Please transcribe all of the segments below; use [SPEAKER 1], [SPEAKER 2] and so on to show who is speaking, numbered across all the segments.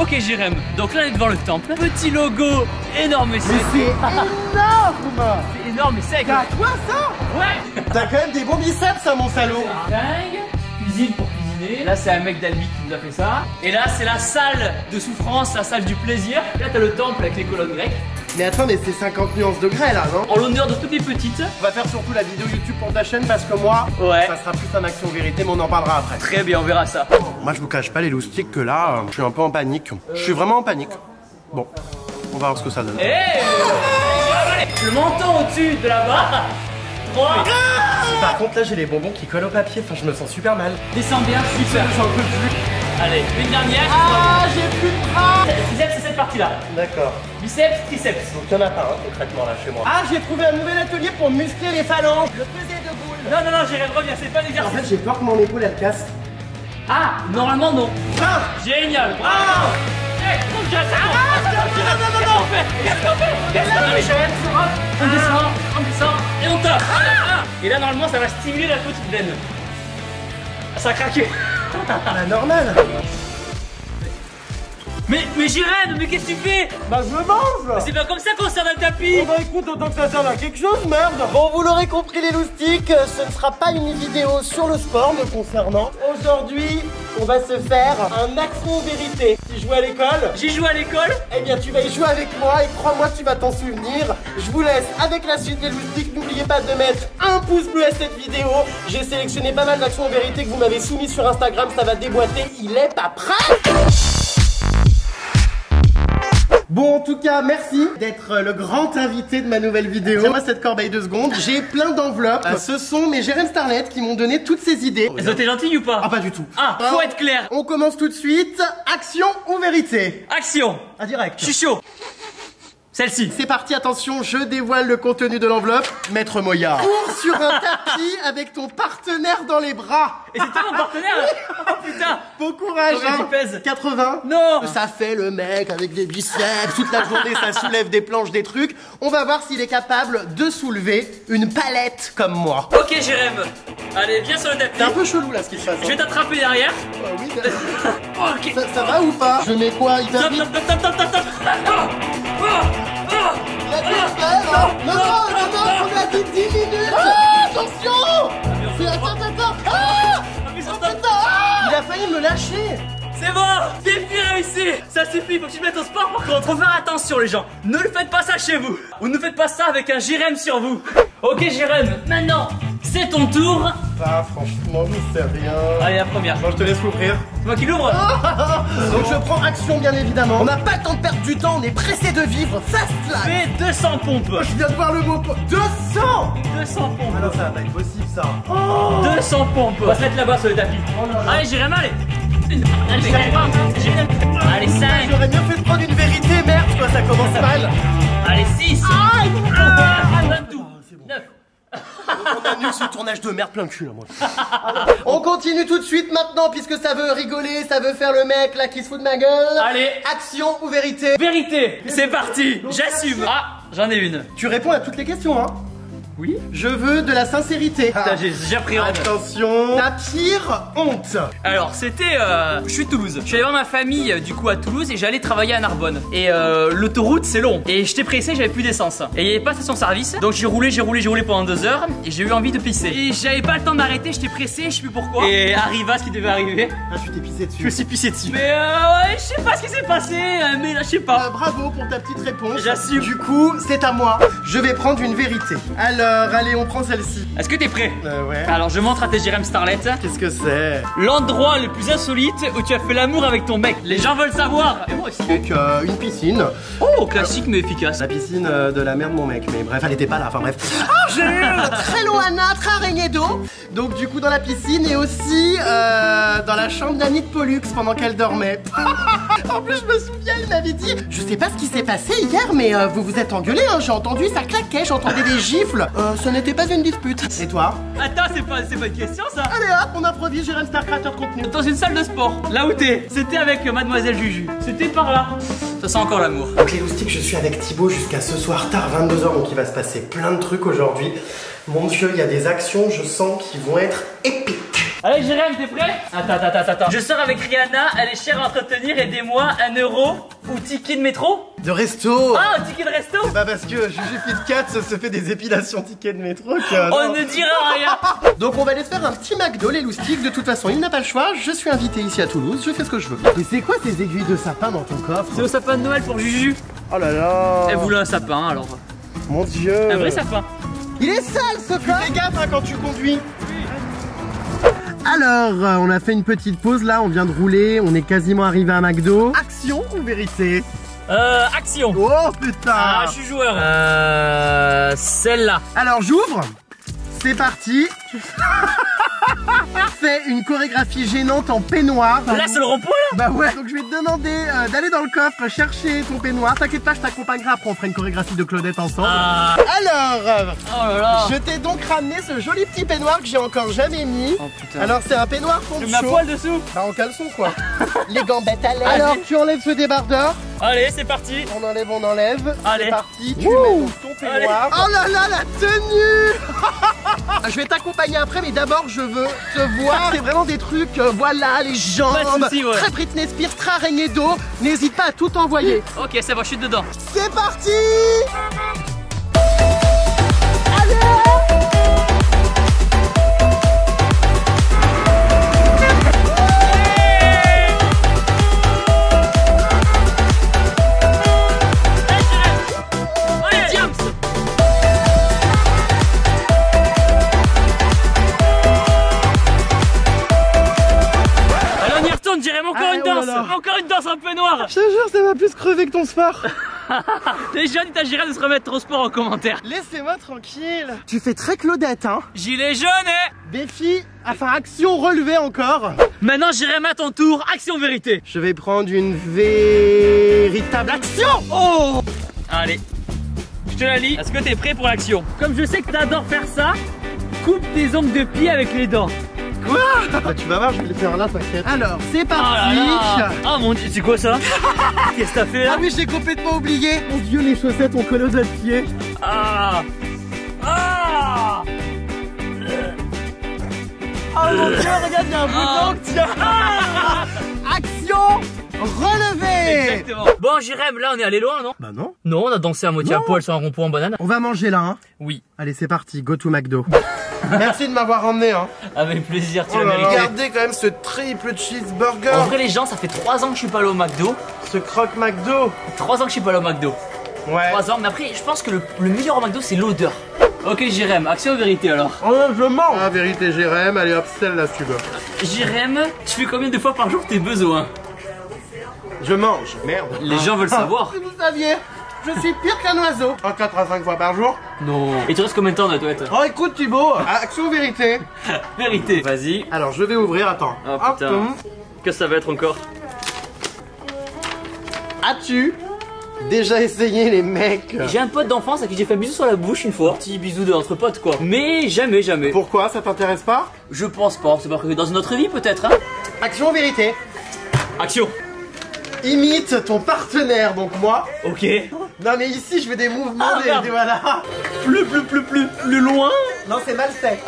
[SPEAKER 1] Ok Jérém, donc là on est devant le temple. Petit logo énorme et sec.
[SPEAKER 2] Mais c'est énorme.
[SPEAKER 1] C'est énorme et sec.
[SPEAKER 2] T'as quoi ça?
[SPEAKER 1] Ouais.
[SPEAKER 2] T'as quand même des bons biceps, ça, mon salaud.
[SPEAKER 1] Dingue. Cuisine pour cuisiner. Là c'est un mec d'Albi qui nous a fait ça. Et là c'est la salle de souffrance, la salle du plaisir. Là t'as le temple avec les colonnes grecques.
[SPEAKER 2] Mais attends, mais c'est 50 nuances degrés là, non?
[SPEAKER 1] En l'honneur de toutes les petites.
[SPEAKER 2] On va faire surtout la vidéo YouTube pour ta chaîne parce que moi,
[SPEAKER 1] Ouais.
[SPEAKER 2] ça sera plus un action vérité, mais on en parlera après.
[SPEAKER 1] Très bien, on verra ça.
[SPEAKER 2] Moi, je vous cache pas les loustiques que là, je suis un peu en panique. Je suis vraiment en panique. Bon, on va voir ce que ça donne.
[SPEAKER 1] Le menton au-dessus de la barre. 3.
[SPEAKER 2] Par contre, là, j'ai les bonbons qui collent au papier. Enfin, je me sens super mal.
[SPEAKER 1] Descends bien, super.
[SPEAKER 2] J'en peux plus.
[SPEAKER 1] Allez, une dernière.
[SPEAKER 2] Ah, j'ai plus de bras.
[SPEAKER 1] Le triceps, c'est cette partie-là.
[SPEAKER 2] D'accord.
[SPEAKER 1] Biceps, triceps.
[SPEAKER 2] Donc, il y en a pas un concrètement là chez moi. Ah, j'ai trouvé un nouvel atelier pour muscler les phalanges. Le pesé de boule.
[SPEAKER 1] Non, non, non, Jérém, reviens, c'est pas
[SPEAKER 2] En
[SPEAKER 1] l'exercice.
[SPEAKER 2] fait, j'ai peur que mon épaule elle casse.
[SPEAKER 1] Ah, normalement non.
[SPEAKER 2] Ah,
[SPEAKER 1] Génial.
[SPEAKER 2] ah,
[SPEAKER 1] On descend, on descend et on tape. Et là normalement ça va stimuler la petite veine. Ça a craqué.
[SPEAKER 2] bah normal.
[SPEAKER 1] Mais Jérém, mais qu'est-ce que tu fais?
[SPEAKER 2] Bah je me mange.
[SPEAKER 1] C'est pas comme ça qu'on sert un tapis.
[SPEAKER 2] Bon bah écoute, autant que ça serve à quelque chose, merde. Bon, vous l'aurez compris les loustiques, ce ne sera pas une vidéo sur le sport me concernant. Aujourd'hui, on va se faire un action vérité. Tu joues à l'école?
[SPEAKER 1] J'ai joué à l'école.
[SPEAKER 2] Eh bien tu vas y jouer avec moi et crois-moi tu vas t'en souvenir. Je vous laisse avec la suite des loustiques. N'oubliez pas de mettre un pouce bleu à cette vidéo. J'ai sélectionné pas mal d'actions vérité que vous m'avez soumis sur Instagram. Ça va déboîter, il est pas prêt. Bon, en tout cas, merci d'être le grand invité de ma nouvelle vidéo. Tiens-moi cette corbeille 2 secondes. J'ai plein d'enveloppes. Ce sont mes Jérém Starlet qui m'ont donné toutes ces idées.
[SPEAKER 1] Elles ont été gentilles ou pas?
[SPEAKER 2] Ah, pas du tout.
[SPEAKER 1] Ah, faut être clair.
[SPEAKER 2] On commence tout de suite. Action ou vérité?
[SPEAKER 1] Action.
[SPEAKER 2] À direct.
[SPEAKER 1] Je suis chaud. Celle-ci.
[SPEAKER 2] C'est parti, attention, je dévoile le contenu de l'enveloppe. Maître Moya. Cours sur un tapis avec ton partenaire dans les bras.
[SPEAKER 1] Et c'est toi mon partenaire. Oh putain.
[SPEAKER 2] Bon courage.
[SPEAKER 1] Combien
[SPEAKER 2] hein.
[SPEAKER 1] tu pèses?
[SPEAKER 2] 80.
[SPEAKER 1] Non.
[SPEAKER 2] Ça fait le mec avec des biceps. Toute la journée, ça soulève des planches, des trucs. On va voir s'il est capable de soulever une palette comme moi.
[SPEAKER 1] Ok Jérém. Allez, viens sur le tapis.
[SPEAKER 2] C'est un peu chelou là ce qui se passe.
[SPEAKER 1] Je vais t'attraper derrière.
[SPEAKER 2] Oui,
[SPEAKER 1] Ok.
[SPEAKER 2] ça va ou pas? Je mets quoi? Il
[SPEAKER 1] Top,
[SPEAKER 2] vite.
[SPEAKER 1] top, top, top, top, top.
[SPEAKER 2] La non, on a dit 10 minutes. Ah, attention. Attends. Ah, il a failli me lâcher.
[SPEAKER 1] C'est bon, défi réussi. Ça suffit, faut que tu te mettes au sport par contre. Faut faire attention les gens, ne le faites pas ça chez vous. Ou ne faites pas ça avec un Jérém sur vous. Ok Jérém, maintenant c'est ton tour.
[SPEAKER 2] Bah franchement, je sais rien.
[SPEAKER 1] Allez la première,
[SPEAKER 2] Bon, je te laisse l'ouvrir.
[SPEAKER 1] c'est moi qui l'ouvre.
[SPEAKER 2] Donc je prends action bien évidemment. On n'a pas le temps de perdre du temps, on est pressé de vivre. Fast life.
[SPEAKER 1] Fais 200 pompes.
[SPEAKER 2] Je viens de voir le mot 200.
[SPEAKER 1] 200 pompes.
[SPEAKER 2] Ah non, ça va pas être possible ça.
[SPEAKER 1] 200 pompes. On va se mettre là-bas sur le tapis. Allez Jérém, allez. Allez 5.
[SPEAKER 2] J'aurais mieux fait de prendre une vérité, merde quoi, ça commence mal.
[SPEAKER 1] Allez 6. 22. 9.
[SPEAKER 2] On annule ce tournage de merde plein de cul là moi. On continue tout de suite maintenant puisque ça veut rigoler, ça veut faire le mec là qui se fout de ma gueule.
[SPEAKER 1] Allez.
[SPEAKER 2] Action ou vérité?
[SPEAKER 1] Vérité. C'est parti. J'assume. Ah, j'en ai une.
[SPEAKER 2] Tu réponds à toutes les questions hein.
[SPEAKER 1] Oui.
[SPEAKER 2] Je veux de la sincérité.
[SPEAKER 1] Putain, j'ai appris en.
[SPEAKER 2] Attention. Ta pire honte.
[SPEAKER 1] Alors c'était, je suis de Toulouse. Je suis allé voir ma famille du coup à Toulouse et j'allais travailler à Narbonne. Et l'autoroute c'est long. Et j'étais pressé, j'avais plus d'essence. Et il n'y avait pas de station-service. Donc j'ai roulé pendant 2 heures et j'ai eu envie de pisser. Et j'avais pas le temps d'arrêter, j'étais pressé, je sais plus pourquoi. Et arriva ce qui devait arriver.
[SPEAKER 2] Ah, tu t'es pissé dessus.
[SPEAKER 1] Je me suis pissé dessus. Mais ouais, je sais pas ce qui s'est passé, mais là je sais pas.
[SPEAKER 2] Bravo pour ta petite réponse.
[SPEAKER 1] J'assume.
[SPEAKER 2] Du coup, c'est à moi. Je vais prendre une vérité. Alors, allez, on prend celle-ci.
[SPEAKER 1] Est-ce que t'es prêt?
[SPEAKER 2] Ouais.
[SPEAKER 1] Alors je montre à tes Jérém Starlet.
[SPEAKER 2] Qu'est-ce que c'est?
[SPEAKER 1] L'endroit le plus insolite où tu as fait l'amour avec ton mec. Les gens veulent savoir. Et moi aussi.
[SPEAKER 2] Donc, une piscine.
[SPEAKER 1] Oh, classique mais efficace.
[SPEAKER 2] La piscine de la mère de mon mec. Mais bref, elle était pas là. Enfin bref. Oh, j'ai eu très loana, très araignée d'eau. Donc, du coup, dans la piscine et aussi dans la chambre d'Annie de Pollux pendant qu'elle dormait. En plus, je me souviens, il m'avait dit, je sais pas ce qui s'est passé hier, mais vous vous êtes engueulés, hein, j'ai entendu, ça claquait, j'entendais des gifles. Ce n'était pas une dispute. Et toi?
[SPEAKER 1] Attends, c'est pas une question ça.
[SPEAKER 2] Allez hop, on improvise, Jérém Star, créateur de contenu.
[SPEAKER 1] Dans une salle de sport, là où t'es. C'était avec Mademoiselle Juju. C'était par là. Ça sent encore l'amour.
[SPEAKER 2] Donc les loustiques, je suis avec Thibaut jusqu'à ce soir tard, 22h, donc il va se passer plein de trucs aujourd'hui. Mon Dieu, il y a des actions, je sens, qui vont être épiques.
[SPEAKER 1] Allez Jérém, t'es prêt? Attends. Je sors avec Rihanna, elle est chère à entretenir, aidez-moi, 1 euro ou ticket de métro?
[SPEAKER 2] De resto.
[SPEAKER 1] Ah, un ticket de resto?
[SPEAKER 2] Bah parce que Juju Fit Cat se fait des épilations tickets de métro
[SPEAKER 1] On ne dira rien.
[SPEAKER 2] Donc on va aller se faire un petit McDo, les loustiques. De toute façon, il n'a pas le choix. Je suis invité ici à Toulouse, je fais ce que je veux. Mais c'est quoi ces aiguilles de sapin dans ton coffre?
[SPEAKER 1] C'est au sapin de Noël pour Juju.
[SPEAKER 2] Oh là là.
[SPEAKER 1] Elle voulait un sapin alors.
[SPEAKER 2] Mon Dieu.
[SPEAKER 1] Un vrai sapin.
[SPEAKER 2] Il est sale ce coffre. Fais gaffe hein, quand tu conduis. Alors, on a fait une petite pause là, on vient de rouler, on est quasiment arrivé à McDo. Action ou vérité?
[SPEAKER 1] Action.
[SPEAKER 2] Oh putain.
[SPEAKER 1] Ah, je suis joueur. Celle-là.
[SPEAKER 2] Alors j'ouvre. C'est parti. Fais une chorégraphie gênante en peignoir.
[SPEAKER 1] Là, c'est le rond-point là.
[SPEAKER 2] Bah ouais. Donc je vais te demander d'aller dans le coffre chercher ton peignoir. T'inquiète pas, je t'accompagnerai après. On fera une chorégraphie de Claudette ensemble. Alors,
[SPEAKER 1] oh là là.
[SPEAKER 2] je t'ai donc ramené ce joli petit peignoir que j'ai encore jamais mis.
[SPEAKER 1] Oh putain.
[SPEAKER 2] Alors c'est un peignoir
[SPEAKER 1] Je
[SPEAKER 2] poncho.
[SPEAKER 1] mets un poil dessous.
[SPEAKER 2] Bah en caleçon quoi. Les gambettes à l'air. Alors tu enlèves ce débardeur.
[SPEAKER 1] Allez, c'est parti.
[SPEAKER 2] On enlève.
[SPEAKER 1] Allez.
[SPEAKER 2] C'est parti. Tu mets donc ton peignoir. Oh là là, la tenue. Je vais t'accompagner après, mais d'abord je veux te voir. C'est vraiment des trucs, voilà, les jambes.
[SPEAKER 1] Pas de soucis, ouais.
[SPEAKER 2] Très Britney Spears, très araignée d'eau. N'hésite pas à tout envoyer.
[SPEAKER 1] Ok, c'est bon, je suis dedans.
[SPEAKER 2] C'est parti.
[SPEAKER 1] Encore une danse un peu noire.
[SPEAKER 2] Je te jure, ça va plus crever que ton sport.
[SPEAKER 1] Les jeunes, il t'agirait de se remettre au sport en commentaire.
[SPEAKER 2] Laissez-moi tranquille. Tu fais très Claudette, hein.
[SPEAKER 1] Gilet jaune,
[SPEAKER 2] Défi, enfin action relevée encore.
[SPEAKER 1] Maintenant, j'irai à ton tour. Action vérité.
[SPEAKER 2] Je vais prendre une véritable action.
[SPEAKER 1] Oh. Allez, je te la lis. Est-ce que t'es prêt pour l'action? Comme je sais que t'adores faire ça, coupe tes ongles de pied avec les dents.
[SPEAKER 2] Quoi? Bah tu vas voir, je vais les faire là, t'inquiète. Alors, c'est parti.
[SPEAKER 1] Ah mon dieu, c'est quoi ça? Qu'est-ce que t'as fait là?
[SPEAKER 2] Ah oui, j'ai complètement oublié. Mon dieu, les chaussettes ont collé aux doigts de pied.
[SPEAKER 1] Ah.
[SPEAKER 2] Oh mon dieu, regarde, il y a un bouton, tiens. Action relevée.
[SPEAKER 1] Exactement. Bon, Jérém, là on est allé loin, non?
[SPEAKER 2] Bah non.
[SPEAKER 1] Non, on a dansé à moitié à poil sur un rond-point en banane.
[SPEAKER 2] On va manger là, hein.
[SPEAKER 1] Oui.
[SPEAKER 2] Allez, c'est parti, go to McDo. Merci de m'avoir emmené, hein.
[SPEAKER 1] Avec plaisir, tu l'as mérité.
[SPEAKER 2] Regardez quand même ce triple cheeseburger.
[SPEAKER 1] En vrai, les gens, ça fait 3 ans que je suis pas allé au McDo.
[SPEAKER 2] Ce croque McDo.
[SPEAKER 1] 3 ans que je suis pas allé au McDo.
[SPEAKER 2] Ouais.
[SPEAKER 1] 3 ans, mais après, je pense que le meilleur au McDo, c'est l'odeur. Ok, Jérém, action ou vérité alors?
[SPEAKER 2] Oh, je mange. Ah, vérité, Jérém. Allez hop, celle-là, si tu veux.
[SPEAKER 1] Jérém, tu fais combien de fois par jour tes besoins?
[SPEAKER 2] Je mange. Merde.
[SPEAKER 1] Les gens veulent savoir.
[SPEAKER 2] Si vous saviez, je suis pire qu'un oiseau. 4 à 5 fois par jour.
[SPEAKER 1] Non. Et tu restes combien de temps dans la toilette?
[SPEAKER 2] Oh, écoute, Thibaut. Action ou vérité?
[SPEAKER 1] Vérité. Vas-y.
[SPEAKER 2] Alors, je vais ouvrir, attends.
[SPEAKER 1] Oh putain. Qu'est-ce que ça va être encore?
[SPEAKER 2] As-tu déjà essayé les mecs?
[SPEAKER 1] J'ai un pote d'enfance à qui j'ai fait un bisou sur la bouche une fois. Petit bisou entre potes quoi. Mais jamais.
[SPEAKER 2] Pourquoi? Ça t'intéresse pas?
[SPEAKER 1] Je pense pas. C'est pas que dans une autre vie peut-être, hein?
[SPEAKER 2] Action ou vérité?
[SPEAKER 1] Action.
[SPEAKER 2] Imite ton partenaire, donc moi.
[SPEAKER 1] Ok.
[SPEAKER 2] Non mais ici je fais des mouvements, des voilà.
[SPEAKER 1] Plus loin.
[SPEAKER 2] Non, c'est mal fait.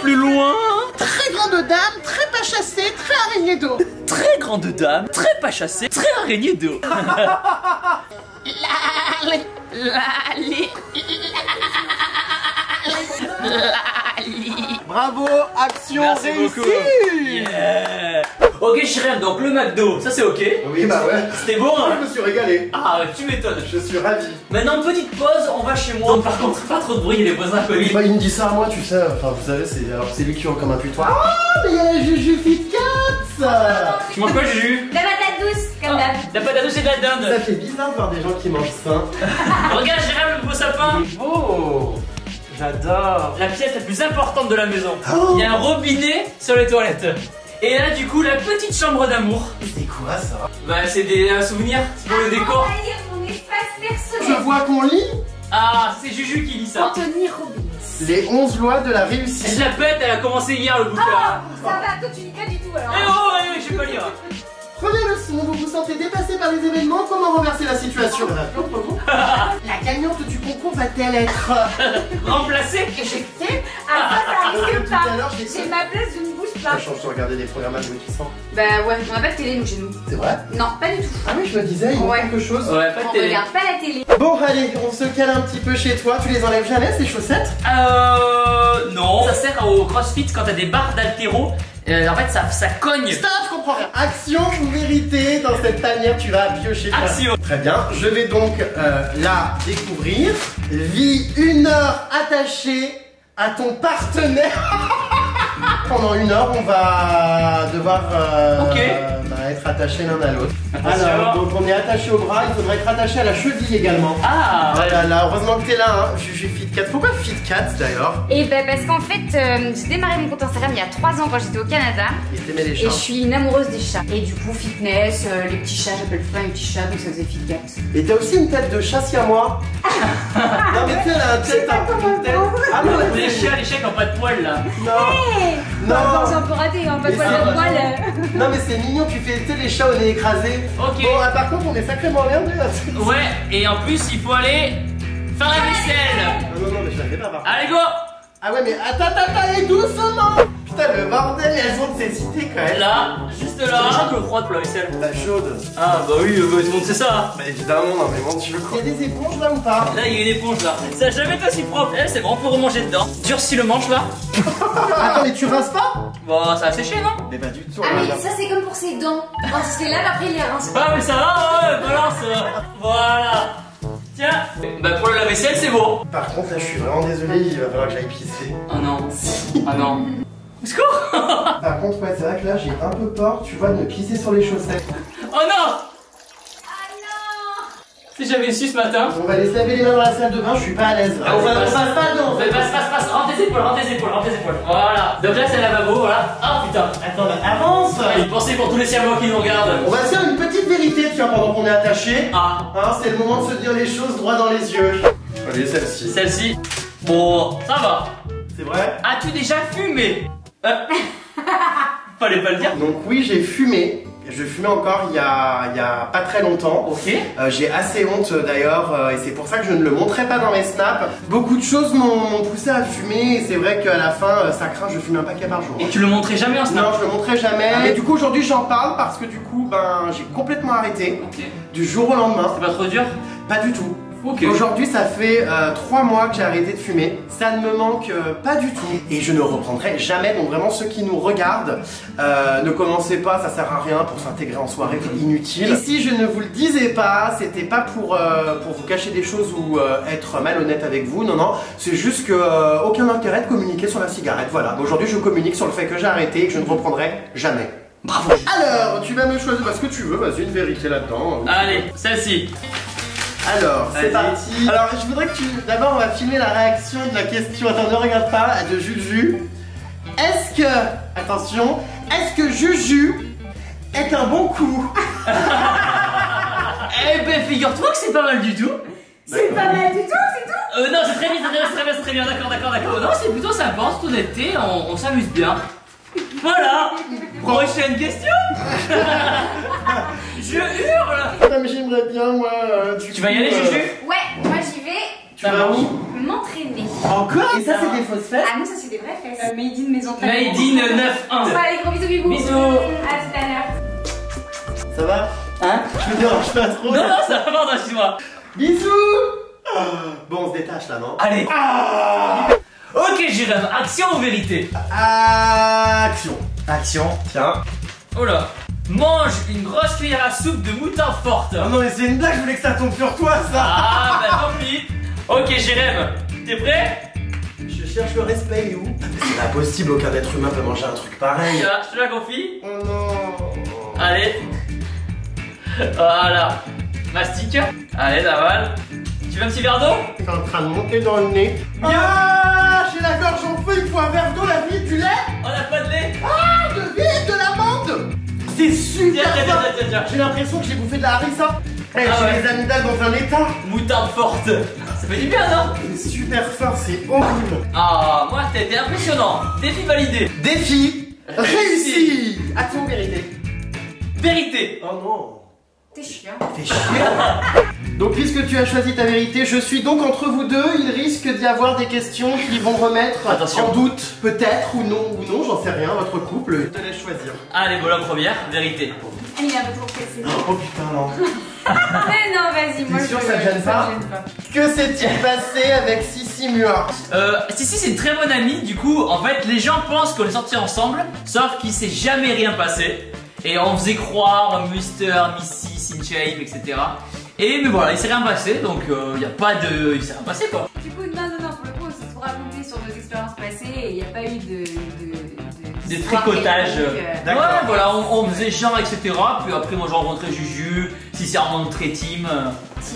[SPEAKER 1] Plus loin.
[SPEAKER 2] Très grande dame, très pas chassée, très araignée d'eau.
[SPEAKER 1] Très grande dame, très pas chassée, très araignée d'eau.
[SPEAKER 2] Bravo, action
[SPEAKER 1] Merci
[SPEAKER 2] réussie.
[SPEAKER 1] beaucoup. Yeah. Ok, Jérém, donc le McDo, ça c'est ok.
[SPEAKER 2] Oui, bah ouais.
[SPEAKER 1] C'était bon, hein?
[SPEAKER 2] Je me suis régalé.
[SPEAKER 1] Ah, tu m'étonnes.
[SPEAKER 2] Je suis ravi.
[SPEAKER 1] Maintenant, petite pause, on va chez moi. Donc, par contre, pas trop de bruit, les voisins connus.
[SPEAKER 2] Bah, il me dit ça à moi, tu sais. Enfin, vous savez, c'est lui qui ont comme un putois. Ah, mais il y a la Juju Fit Cat.
[SPEAKER 1] Tu manges quoi, Juju?
[SPEAKER 3] De la patate douce, comme d'hab.
[SPEAKER 1] La patate douce et de la dinde.
[SPEAKER 2] Ça fait bizarre de voir des gens qui mangent sain.
[SPEAKER 1] Regarde, Jérém, le beau sapin.
[SPEAKER 2] Oh, j'adore.
[SPEAKER 1] La pièce la plus importante de la maison. Il y a un robinet sur les toilettes. Et là, du coup, la petite chambre d'amour.
[SPEAKER 2] C'est quoi ça?
[SPEAKER 1] Bah, c'est des souvenirs, c'est pour le décor.
[SPEAKER 3] On va dire mon espace
[SPEAKER 2] Je
[SPEAKER 3] personnel.
[SPEAKER 2] vois qu'on lit
[SPEAKER 1] Ah, c'est Juju qui lit ça.
[SPEAKER 3] Anthony Robbins.
[SPEAKER 2] les 11 lois de la réussite.
[SPEAKER 1] Je la pète, elle a commencé hier le bouquin.
[SPEAKER 3] Ça va, toi tu lis pas du tout alors.
[SPEAKER 1] Eh oh, je sais pas lire.
[SPEAKER 2] Première leçon, vous vous sentez dépassé par les événements, comment renverser la situation? La gagnante du concours va-t-elle être
[SPEAKER 1] Remplacé.
[SPEAKER 2] éjectée
[SPEAKER 3] t'imagines? Ah ça
[SPEAKER 2] Depuis
[SPEAKER 3] risque
[SPEAKER 2] tout à
[SPEAKER 3] pas.
[SPEAKER 2] l'heure, je l'ai
[SPEAKER 3] J'ai ma place, je ne bouge pas.
[SPEAKER 2] Ça change de regarder des programmes divertissants.
[SPEAKER 3] Bah ouais, on n'a pas de télé nous chez nous.
[SPEAKER 2] C'est vrai?
[SPEAKER 3] Non, pas du tout.
[SPEAKER 2] Ah oui, je me disais, il manque
[SPEAKER 3] Ouais.
[SPEAKER 2] quelque chose.
[SPEAKER 1] Ouais, pas de
[SPEAKER 3] On
[SPEAKER 1] télé.
[SPEAKER 3] regarde pas la télé.
[SPEAKER 2] Bon, allez, on se cale un petit peu chez toi. Tu les enlèves jamais, ces chaussettes?
[SPEAKER 1] Non. Ça sert au crossfit quand t'as des barres d'haltéro. En fait, ça cogne.
[SPEAKER 2] Stop, je comprends rien. Action ou vérité, dans cette tanière, tu vas piocher.
[SPEAKER 1] Action.
[SPEAKER 2] Très bien, je vais donc la découvrir. Vis 1 heure attachée à ton partenaire. Pendant 1 heure, on va devoir être attachés l'un à l'autre. Alors, donc on est attaché au bras, il faudrait être attaché à la cheville également.
[SPEAKER 1] Ah,
[SPEAKER 2] Oh là là, heureusement que t'es là, hein. Juju FitCat. Pourquoi FitCat d'ailleurs?
[SPEAKER 3] Et bah parce qu'en fait, j'ai démarré mon compte Instagram il y a 3 ans quand j'étais au Canada.
[SPEAKER 2] Et t'aimais les
[SPEAKER 3] Et
[SPEAKER 2] chats.
[SPEAKER 3] je suis une amoureuse des chats. Et du coup, fitness, les petits chats, j'appelle tout le temps les petits chats, donc ça faisait FitCat.
[SPEAKER 2] Et t'as aussi une tête de chat siamois. Non mais tu sais, elle a un tête un peu une tête. Ah non,
[SPEAKER 1] les chats qui ont pas de poils là.
[SPEAKER 2] Non.
[SPEAKER 3] Bon,
[SPEAKER 2] Non.
[SPEAKER 3] c'est un peu raté, hein, pas de
[SPEAKER 2] Mais
[SPEAKER 3] poil
[SPEAKER 2] ça
[SPEAKER 3] de
[SPEAKER 2] va.
[SPEAKER 3] poil.
[SPEAKER 2] Non mais c'est mignon, tu fais tu sais, les chats au nez écrasé.
[SPEAKER 1] Ok.
[SPEAKER 2] Bon, par contre, on est sacrément merdés là.
[SPEAKER 1] Ouais, et en plus, il faut aller faire la vaisselle.
[SPEAKER 2] Non, mais je la fais pas par contre.
[SPEAKER 1] Allez, go.
[SPEAKER 2] Ah ouais, mais attends, allez doucement. Putain, le bordel, elles ont de ces cités quand même.
[SPEAKER 1] Là, juste là. C'est déjà que froide pour la vaisselle.
[SPEAKER 2] La chaude.
[SPEAKER 1] Ah, bah oui, tout le monde sait ça.
[SPEAKER 2] Bah évidemment, non mais bon, tu veux quoi? Il y a des éponges là ou pas?
[SPEAKER 1] Là, il y a une éponge là. Ça a jamais été aussi propre. Eh, c'est bon, on peut remanger dedans. Durcis le manche là.
[SPEAKER 2] Attends, mais tu rinces pas?
[SPEAKER 1] Bon, ça a séché, non?
[SPEAKER 2] Mais pas du tout.
[SPEAKER 3] Ah, mais
[SPEAKER 2] regarde.
[SPEAKER 3] ça, c'est comme pour ses dents. Quand il se les lave, après il les rince.
[SPEAKER 1] Ah, mais ça va, ouais, balance. Voilà. Tiens. Bah, pour la vaisselle, c'est bon.
[SPEAKER 2] Par contre, là, je suis vraiment désolé, il va falloir que j'aille pisser.
[SPEAKER 1] Oh non. Ah non. Au secours.
[SPEAKER 2] Par contre, ouais, c'est vrai que là, j'ai un peu peur, tu vois, de me pisser sur les chaussettes.
[SPEAKER 1] Oh non.
[SPEAKER 3] Ah non!
[SPEAKER 1] Si j'avais su ce matin.
[SPEAKER 2] On va aller se laver les mains dans la salle de bain, je suis pas à l'aise.
[SPEAKER 1] Ah, on passe
[SPEAKER 2] pas dedans.
[SPEAKER 1] passe, rentre tes épaules, rentre tes épaules. Voilà. Donc là, c'est le lavabo, voilà. Ah putain.
[SPEAKER 2] Attends, mais avance.
[SPEAKER 1] Allez, pensez pour tous les Siamois qui nous regardent.
[SPEAKER 2] On va se faire une petite vérité, tiens, pendant qu'on est attaché.
[SPEAKER 1] Ah,
[SPEAKER 2] Hein, c'est le moment de se dire les choses droit dans les yeux. Allez, celle-ci.
[SPEAKER 1] celle-ci. Bon, ça va.
[SPEAKER 2] C'est vrai?
[SPEAKER 1] As-tu déjà fumé? Fallait pas le dire.
[SPEAKER 2] Donc oui, j'ai fumé. Je fumais encore il y a pas très longtemps.
[SPEAKER 1] Ok.
[SPEAKER 2] J'ai assez honte d'ailleurs et c'est pour ça que je ne le montrais pas dans mes snaps. Beaucoup de choses m'ont poussé à fumer et c'est vrai qu'à la fin ça craint, je fume un paquet par jour.
[SPEAKER 1] Et tu le montrais jamais en snap?
[SPEAKER 2] Non, je le montrerai jamais. Et du coup aujourd'hui j'en parle parce que du coup ben j'ai complètement arrêté
[SPEAKER 1] Ok.
[SPEAKER 2] du jour au lendemain.
[SPEAKER 1] C'est pas trop dur?
[SPEAKER 2] Pas du tout.
[SPEAKER 1] Ok.
[SPEAKER 2] Aujourd'hui ça fait 3 mois que j'ai arrêté de fumer. Ça ne me manque pas du tout. Et je ne reprendrai jamais. Donc vraiment ceux qui nous regardent, ne commencez pas, ça sert à rien pour s'intégrer en soirée, c'est inutile. Et si je ne vous le disais pas, c'était pas pour vous cacher des choses ou être malhonnête avec vous. Non, non, c'est juste que aucun intérêt de communiquer sur la cigarette. Voilà. Aujourd'hui je communique sur le fait que j'ai arrêté et que je ne reprendrai jamais.
[SPEAKER 1] Bravo.
[SPEAKER 2] Alors, tu vas me choisir ce que tu veux, vas-y, une vérité là-dedans.
[SPEAKER 1] Allez, celle-ci.
[SPEAKER 2] Alors, c'est
[SPEAKER 1] Vas-y.
[SPEAKER 2] parti. Alors, je voudrais que tu... D'abord, on va filmer la réaction de la question. Attends, ne regarde pas, de Juju. Est-ce que... Attention. Est-ce que Juju est un bon coup?
[SPEAKER 1] Eh ben, figure-toi que c'est pas mal du tout.
[SPEAKER 3] C'est pas mal du tout, c'est tout!
[SPEAKER 1] Non, c'est très bien, c'est très bien, d'accord. Non, c'est plutôt sympa, en toute honnêteté, on s'amuse bien. Voilà. Prochaine question. Je hurle.
[SPEAKER 2] Putain, mais j'aimerais bien, moi...
[SPEAKER 1] Tu vas y aller, Juju?
[SPEAKER 3] Ouais, moi j'y vais
[SPEAKER 2] Tu vas où?
[SPEAKER 3] m'entraîner.
[SPEAKER 2] Encore? Et ça, c'est des fausses fesses?
[SPEAKER 3] Ah non, ça c'est des vraies fesses. Made in maison de
[SPEAKER 1] Made in 9-1.
[SPEAKER 3] Bon, allez, gros bisous, bibou.
[SPEAKER 1] Bisous.
[SPEAKER 3] À tout à l'heure.
[SPEAKER 2] Ça va?
[SPEAKER 1] Hein?
[SPEAKER 2] Je me dérange pas trop?
[SPEAKER 1] Non, ça va, pardon, excuse-moi.
[SPEAKER 2] Bisous. Bon, on se détache, là, non?
[SPEAKER 1] Allez. Ok, Jérém, action ou vérité?
[SPEAKER 2] Action.
[SPEAKER 1] Action.
[SPEAKER 2] Tiens.
[SPEAKER 1] Oh là. Mange une grosse cuillère à soupe de moutarde forte.
[SPEAKER 2] Oh non, mais c'est une blague, je voulais que ça tombe sur toi, ça.
[SPEAKER 1] Ah, bah tant pis. Ok, Jérém, t'es prêt?
[SPEAKER 2] Je cherche le respect, où? C'est pas possible, aucun être humain peut manger un truc pareil.
[SPEAKER 1] Tiens, je te la confie.
[SPEAKER 2] Oh non.
[SPEAKER 1] Allez. Voilà. Mastique. Allez, t'avales. Tu veux un petit verre d'eau?
[SPEAKER 2] T'es en train de monter dans le nez. Ah, j'ai la gorge en feu, il faut un verre d'eau, la vie, du lait.
[SPEAKER 1] On n'a pas de lait.
[SPEAKER 2] Ah, de l'amande. C'est super
[SPEAKER 1] Tiens.
[SPEAKER 2] fort. J'ai l'impression que j'ai bouffé de la harissa. Eh,
[SPEAKER 1] Ah
[SPEAKER 2] j'ai
[SPEAKER 1] ouais.
[SPEAKER 2] les amygdales dans un état.
[SPEAKER 1] Moutarde forte. Ça fait du bien, non?
[SPEAKER 2] C'est super fort, c'est horrible.
[SPEAKER 1] Ah, moi, t'as été impressionnant. Défi validé.
[SPEAKER 2] Défi réussi. Action ou vérité?
[SPEAKER 1] Vérité.
[SPEAKER 2] Oh non.
[SPEAKER 3] T'es chiant.
[SPEAKER 2] T'es chiant. Donc puisque tu as choisi ta vérité, je suis donc entre vous deux. Il risque d'y avoir des questions qui vont remettre en doute, peut-être ou non, j'en sais rien, votre couple. Je te laisse choisir.
[SPEAKER 1] Allez, bon, la première, vérité.
[SPEAKER 3] Il est un peu trop pressé.
[SPEAKER 2] Oh putain, non.
[SPEAKER 3] Mais non, vas-y, moi
[SPEAKER 2] T'es sûr, ça te gêne pas? Que s'est-il passé avec Sissi Mua?
[SPEAKER 1] Sissi, c'est une très bonne amie. Du coup, en fait, les gens pensent qu'on est sortis ensemble, sauf qu'il s'est jamais rien passé. Et on faisait croire Mr, Missy, InShape, etc. Et mais voilà, il s'est rien passé, donc il y a pas de... il s'est rien passé quoi.
[SPEAKER 3] Du coup, non, pour le coup, on s'est trop raconté sur nos expériences passées et il n'y a pas eu
[SPEAKER 1] de tricotage. Ouais, voilà, on faisait genre, etc. Puis après, moi j'ai rencontré Juju, Sissi a rencontré Tim.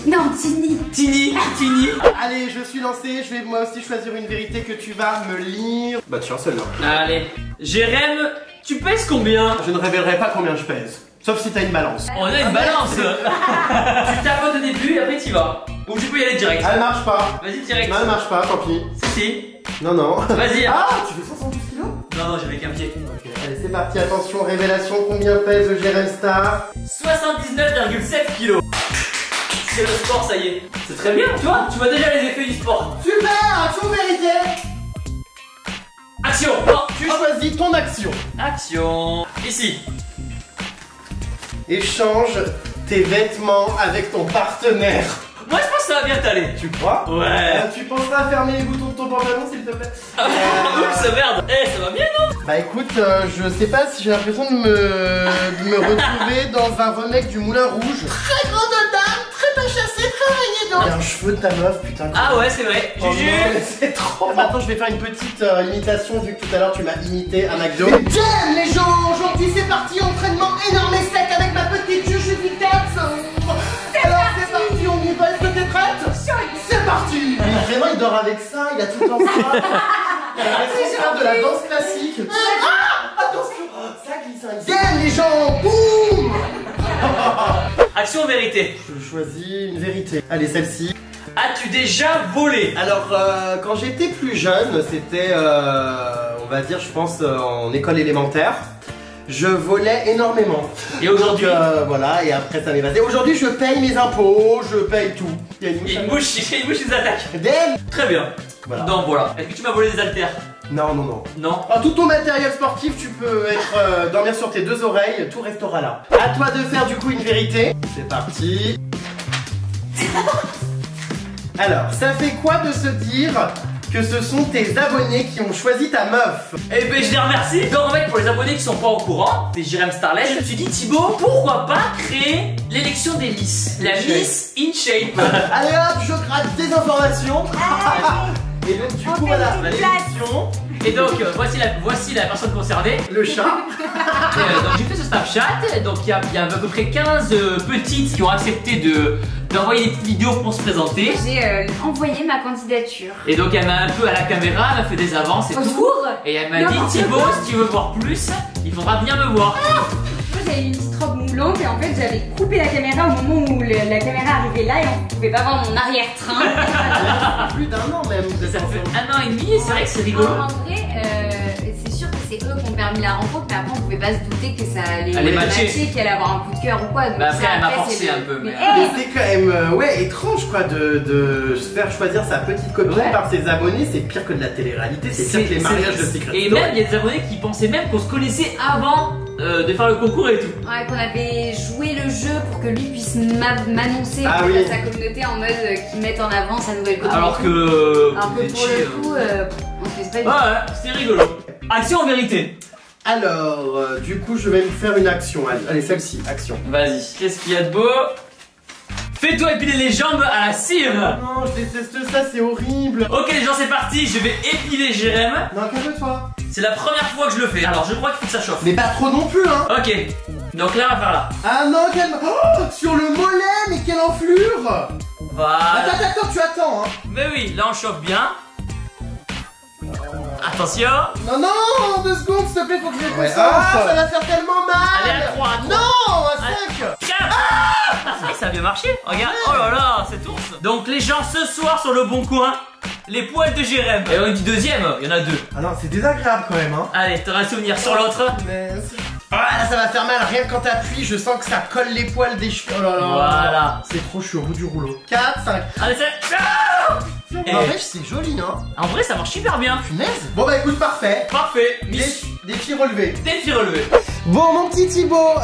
[SPEAKER 3] Non, Tini.
[SPEAKER 1] Tini.
[SPEAKER 2] Allez, je suis lancé, je vais moi aussi choisir une vérité que tu vas me lire. Bah tiens, celle-là.
[SPEAKER 1] Allez, Jérém, tu pèses combien?
[SPEAKER 2] Je ne révélerai pas combien je pèse. Sauf si t'as une balance.
[SPEAKER 1] On a une balance. Tu tapotes au début et après tu vas. Ou tu peux y aller direct.
[SPEAKER 2] Elle marche pas.
[SPEAKER 1] Vas-y direct.
[SPEAKER 2] Non, elle marche pas, tant pis.
[SPEAKER 1] Si.
[SPEAKER 2] Non.
[SPEAKER 1] Vas-y.
[SPEAKER 2] Ah, tu fais 72 kilos?
[SPEAKER 1] Non, j'avais qu'un pied.
[SPEAKER 2] Ok, allez, c'est parti, attention, révélation, combien pèse le Jérém Star?
[SPEAKER 1] 79,7 kilos. C'est le sport, ça y est. C'est très bien, tu vois déjà les effets du sport.
[SPEAKER 2] Super, action vérité.
[SPEAKER 1] Action. Non,
[SPEAKER 2] Tu choisis ton action.
[SPEAKER 1] Action. Ici.
[SPEAKER 2] Échange tes vêtements avec ton partenaire.
[SPEAKER 1] Moi je pense que ça va bien t'aller.
[SPEAKER 2] Tu crois?
[SPEAKER 1] Ouais.
[SPEAKER 2] Tu penseras à fermer les boutons de ton pantalon s'il te plaît?
[SPEAKER 1] Oups, merde. Ça va bien, non?
[SPEAKER 2] Bah écoute, je sais pas si j'ai l'impression de me retrouver dans un remake du Moulin Rouge. Très grande dame, très pas chassée, très araignée d'or. Il y a un cheveu de ta meuf, putain.
[SPEAKER 1] Ah ouais, c'est vrai.
[SPEAKER 2] Oh
[SPEAKER 1] Juju.
[SPEAKER 2] non, mais c'est trop. Maintenant, je vais faire une petite imitation vu que tout à l'heure tu m'as imité à McDo. Bien les gens, aujourd'hui c'est parti, entraînement énorme et sec avec ma petite Juju Vitesse. Alors c'est parti, on y va, est-ce que t'es prête? C'est parti. Mais vraiment, il dort avec ça, il a tout le temps ça. C'est faire de la danse classique. Ah, attention, ça glisse. Bien les gens, boum.
[SPEAKER 1] Action vérité.
[SPEAKER 2] Je choisis une vérité. Allez, celle-ci.
[SPEAKER 1] As-tu déjà volé?
[SPEAKER 2] Alors, quand j'étais plus jeune, c'était, on va dire, je pense, en école élémentaire, je volais énormément.
[SPEAKER 1] Et aujourd'hui?
[SPEAKER 2] Voilà, et après ça m'est passé. Aujourd'hui, je paye mes impôts, je paye tout. Il y a
[SPEAKER 1] une mouche qui nous attaque.
[SPEAKER 2] Damn.
[SPEAKER 1] Très bien.
[SPEAKER 2] Voilà.
[SPEAKER 1] Donc voilà. Est-ce que tu m'as volé des haltères?
[SPEAKER 2] Non.
[SPEAKER 1] Non.
[SPEAKER 2] Tout ton matériel sportif, tu peux être dormir sur tes deux oreilles, tout restera là. À toi de faire du coup une vérité. C'est parti. Alors, ça fait quoi de se dire que ce sont tes abonnés qui ont choisi ta meuf?
[SPEAKER 1] Eh ben je les remercie. Donc en fait pour les abonnés qui sont pas au courant, c'est Jérém Starlet, je me suis dit Thibaut, pourquoi pas créer l'élection des Miss? La Miss InShape.
[SPEAKER 2] Allez hop, je gratte des informations. Et donc du coup voilà, l'élection.
[SPEAKER 1] Et donc voici la personne concernée.
[SPEAKER 2] Le chat.
[SPEAKER 1] Donc j'ai fait ce Snapchat, donc il y a à peu près 15 petites qui ont accepté d'envoyer des petites vidéos pour se présenter.
[SPEAKER 3] J'ai envoyé ma candidature.
[SPEAKER 1] Et donc elle m'a un peu à la caméra, elle m'a fait des avances et
[SPEAKER 3] Au
[SPEAKER 1] tout.
[SPEAKER 3] secours.
[SPEAKER 1] Et elle m'a dit Thibaut, si tu veux voir plus, il faudra bien me voir.
[SPEAKER 3] Moi j'avais une petite robe moulante et en fait j'avais coupé la caméra au moment où la caméra arrivait là et on pouvait pas voir mon arrière-train.
[SPEAKER 2] Plus d'un an même.
[SPEAKER 1] Ça fait 1 an et demi et c'est vrai que c'est rigolo.
[SPEAKER 3] En vrai, c'est sûr que c'est eux qui ont permis la rencontre, mais après on pouvait pas se douter que ça
[SPEAKER 1] allait matcher,
[SPEAKER 3] qu'il allait avoir un coup de cœur ou quoi. Donc
[SPEAKER 1] bah après
[SPEAKER 3] ça,
[SPEAKER 1] elle m'a forcé un peu.
[SPEAKER 2] Mais c'est quand même étrange quoi de se faire choisir sa petite copine par ses abonnés, c'est pire que de la télé-réalité, c'est pire que les mariages de Secret.
[SPEAKER 1] Et même il y a des abonnés qui pensaient même qu'on se connaissait avant de faire le concours et tout.
[SPEAKER 3] Ouais, qu'on avait joué le jeu pour que lui puisse m'annoncer à sa communauté en mode qu'il mette en avant sa nouvelle copine.
[SPEAKER 1] Alors que
[SPEAKER 3] pour le coup, on se fait pas du tout.
[SPEAKER 1] Ouais, c'était rigolo. Action en vérité.
[SPEAKER 2] Alors, du coup, je vais me faire une action. Allez, celle-ci, action.
[SPEAKER 1] Vas-y, qu'est-ce qu'il y a de beau? Fais-toi épiler les jambes à la cire.
[SPEAKER 2] Non, je déteste ça, c'est horrible.
[SPEAKER 1] Ok les gens, c'est parti, je vais épiler Jérém.
[SPEAKER 2] Non, calme-toi.
[SPEAKER 1] C'est la première fois que je le fais, alors je crois qu'il faut que ça chauffe.
[SPEAKER 2] Mais pas trop non plus, hein.
[SPEAKER 1] Ok, donc là on va faire là.
[SPEAKER 2] Ah non, calme. Oh, sur le mollet, mais quelle enflure.
[SPEAKER 1] Voilà.
[SPEAKER 2] Attends, tu attends, hein.
[SPEAKER 1] Mais oui, là on chauffe bien. Attention.
[SPEAKER 2] Non, 2 secondes, s'il te plaît, faut que je les concentre. Ça va faire tellement mal.
[SPEAKER 1] Allez, à 3, à 3.
[SPEAKER 2] Non, à 5.
[SPEAKER 1] 4. Ça a bien marché, regarde. Oh là là, c'est ours. Donc les gens, ce soir sur le Bon Coin, les poils de Jérém. Et on dit deuxième, il y en a 2.
[SPEAKER 2] Ah non, c'est désagréable quand même, hein.
[SPEAKER 1] Allez, t'auras un souvenir sur l'autre.
[SPEAKER 2] Merci. Ah là ça va faire mal, rien que quand t'appuies, je sens que ça colle les poils des cheveux. Oh là là.
[SPEAKER 1] Voilà.
[SPEAKER 2] C'est trop chaud, au bout du rouleau. 4, 5.
[SPEAKER 1] Allez, c'est... Ah
[SPEAKER 2] En vrai c'est joli hein.
[SPEAKER 1] En vrai ça marche super bien.
[SPEAKER 2] Punaise. Bon bah écoute, parfait.
[SPEAKER 1] Parfait.
[SPEAKER 2] Défi relevé.
[SPEAKER 1] Défi relevé.
[SPEAKER 2] Bon mon petit Thibaut,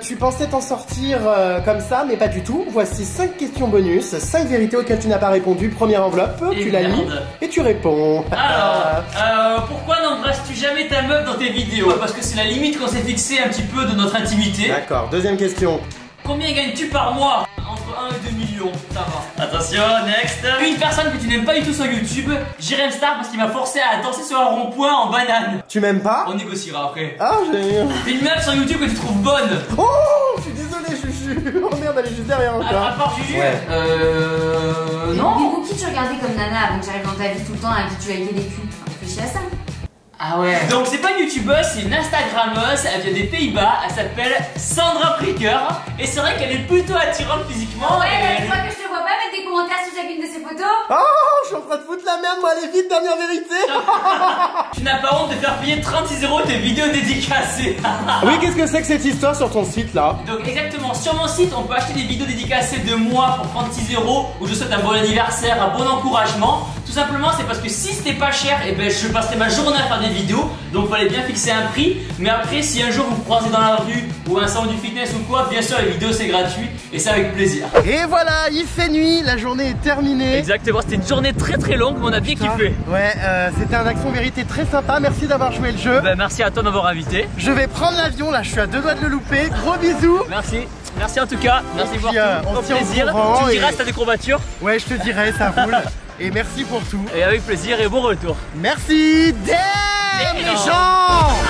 [SPEAKER 2] tu pensais t'en sortir comme ça, mais pas du tout. Voici 5 questions bonus, 5 vérités auxquelles tu n'as pas répondu. Première enveloppe,
[SPEAKER 1] Et
[SPEAKER 2] tu la lis
[SPEAKER 1] merde.
[SPEAKER 2] et tu réponds.
[SPEAKER 1] Alors, pourquoi n'embrasses-tu jamais ta meuf dans tes vidéos? Parce que c'est la limite qu'on s'est fixé un petit peu de notre intimité.
[SPEAKER 2] D'accord, deuxième question.
[SPEAKER 1] Combien gagnes-tu par mois? Entre 1 et 2 millions, ça va. Attention, next. Une personne que tu n'aimes pas du tout sur YouTube, Jérém Star, parce qu'il m'a forcé à danser sur un rond-point en banane.
[SPEAKER 2] Tu m'aimes pas?
[SPEAKER 1] On négociera après.
[SPEAKER 2] Ah j'ai...
[SPEAKER 1] T'es une meuf sur YouTube que tu trouves bonne.
[SPEAKER 2] Oh, je suis désolé, Chuchu. Oh merde, elle est juste derrière
[SPEAKER 1] À
[SPEAKER 2] encore.
[SPEAKER 1] part Juju.
[SPEAKER 2] Ouais.
[SPEAKER 3] Non.
[SPEAKER 1] Non.
[SPEAKER 3] Mais qui tu regardais comme nana avant que j'arrive dans ta vie tout le temps à qui tu as été des culs? Réfléchis à ça.
[SPEAKER 1] Ah ouais. Donc c'est pas une youtubeuse, c'est une instagrammeuse, elle vient des Pays-Bas, elle s'appelle Sandra Pricker. Et c'est vrai qu'elle est plutôt attirante physiquement.
[SPEAKER 3] Ouais,
[SPEAKER 1] et
[SPEAKER 3] mais
[SPEAKER 1] elle-
[SPEAKER 3] tu vois que je te vois pas mettre des commentaires sous chacune de ces photos.
[SPEAKER 2] Oh, je suis en train de foutre la merde, moi, allez vite, dernière vérité.
[SPEAKER 1] Tu n'as pas honte de faire payer 36 € tes vidéos dédicacées.
[SPEAKER 2] Oui, qu'est-ce que c'est que cette histoire sur ton site là?
[SPEAKER 1] Donc exactement, sur mon site on peut acheter des vidéos dédicacées de moi pour 36 € où je souhaite un bon anniversaire, un bon encouragement. Tout simplement c'est parce que si c'était pas cher, et ben je passerais ma journée à faire des vidéos. Donc fallait bien fixer un prix. Mais après si un jour vous me croisez dans la rue ou un salon du fitness ou quoi, bien sûr les vidéos c'est gratuit et c'est avec plaisir.
[SPEAKER 2] Et voilà, il fait nuit, la journée est terminée.
[SPEAKER 1] Exactement, c'était une journée très très longue mais on a bien kiffé.
[SPEAKER 2] Ouais, c'était un action vérité très sympa, merci d'avoir joué le jeu.
[SPEAKER 1] Ben, merci à toi d'avoir invité.
[SPEAKER 2] Je vais prendre l'avion, là je suis à 2 doigts de le louper, gros bisous.
[SPEAKER 1] Merci. Merci en tout cas, merci
[SPEAKER 2] Et
[SPEAKER 1] pour
[SPEAKER 2] puis,
[SPEAKER 1] tout,
[SPEAKER 2] on
[SPEAKER 1] au
[SPEAKER 2] se tient au
[SPEAKER 1] plaisir.
[SPEAKER 2] courant
[SPEAKER 1] Tu me diras
[SPEAKER 2] et-
[SPEAKER 1] si t'as des courbatures.
[SPEAKER 2] Ouais, je te dirai, ça roule. Et merci pour tout.
[SPEAKER 1] Et avec plaisir et bon retour.
[SPEAKER 2] Merci, damn les
[SPEAKER 1] Damn.
[SPEAKER 2] gens.